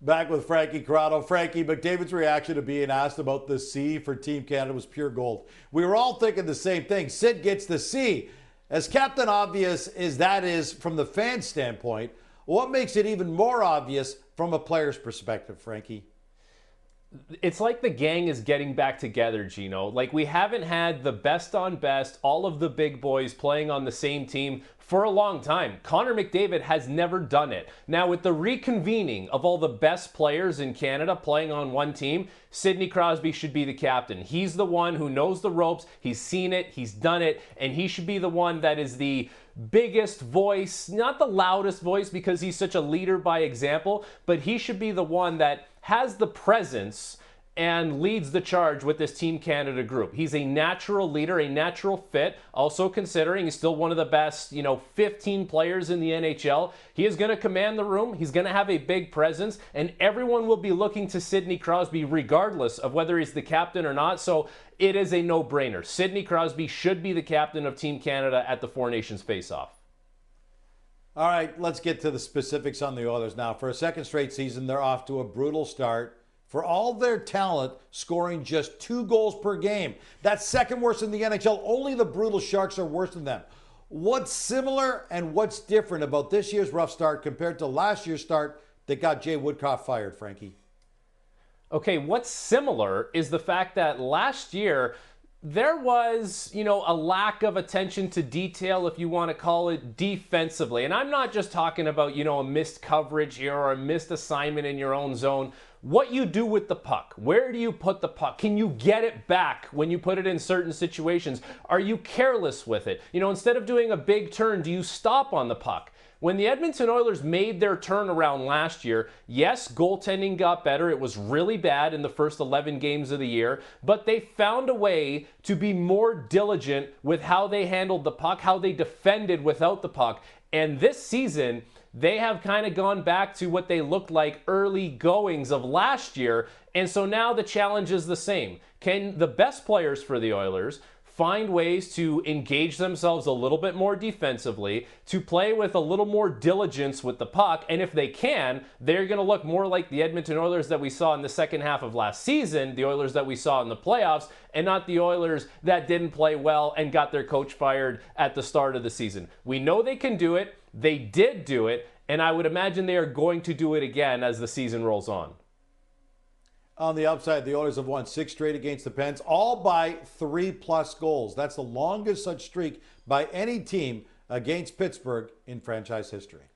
Back with Frankie Corrado. Frankie, McDavid's reaction to being asked about the C for Team Canada was pure gold. We were all thinking the same thing. Sid gets the C. As Captain Obvious as that is from the fan standpoint, what makes it even more obvious from a player's perspective, Frankie? It's like the gang is getting back together, Gino. Like, we haven't had the best on best, all of the big boys playing on the same team for a long time. Connor McDavid has never done it. Now, with the reconvening of all the best players in Canada playing on one team, Sidney Crosby should be the captain. He's the one who knows the ropes, he's seen it, he's done it, and he should be the one that is the biggest voice, not the loudest voice because he's such a leader by example, but he should be the one that has the presence and leads the charge with this Team Canada group. He's a natural leader, a natural fit, also considering he's still one of the best, 15 players in the NHL. He is going to command the room. He's going to have a big presence, and everyone will be looking to Sidney Crosby regardless of whether he's the captain or not. So it is a no-brainer. Sidney Crosby should be the captain of Team Canada at the Four Nations face-off. All right, let's get to the specifics on the Oilers now. For a second straight season, they're off to a brutal start. For all their talent, scoring just 2 goals per game. That's second worst in the NHL. Only the brutal Sharks are worse than them. What's similar and what's different about this year's rough start compared to last year's start that got Jay Woodcroft fired, Frankie? Okay, what's similar is the fact that last year there was, a lack of attention to detail, if you want to call it, defensively. And I'm not just talking about, a missed coverage here or a missed assignment in your own zone. What you do with the puck. Where do you put the puck? Can you get it back when you put it in certain situations? Are you careless with it? Instead of doing a big turn, do you stop on the puck? When the Edmonton Oilers made their turnaround last year, yes, goaltending got better. It was really bad in the first 11 games of the year, but they found a way to be more diligent with how they handled the puck, how they defended without the puck. And this season, they have kind of gone back to what they looked like early goings of last year. And so now the challenge is the same. Can the best players for the Oilers find ways to engage themselves a little bit more defensively, to play with a little more diligence with the puck, and if they can, they're going to look more like the Edmonton Oilers that we saw in the second half of last season, the Oilers that we saw in the playoffs, and not the Oilers that didn't play well and got their coach fired at the start of the season. We know they can do it, they did do it, and I would imagine they are going to do it again as the season rolls on. On the upside, the Oilers have won 6 straight against the Pens, all by 3+ goals. That's the longest such streak by any team against Pittsburgh in franchise history.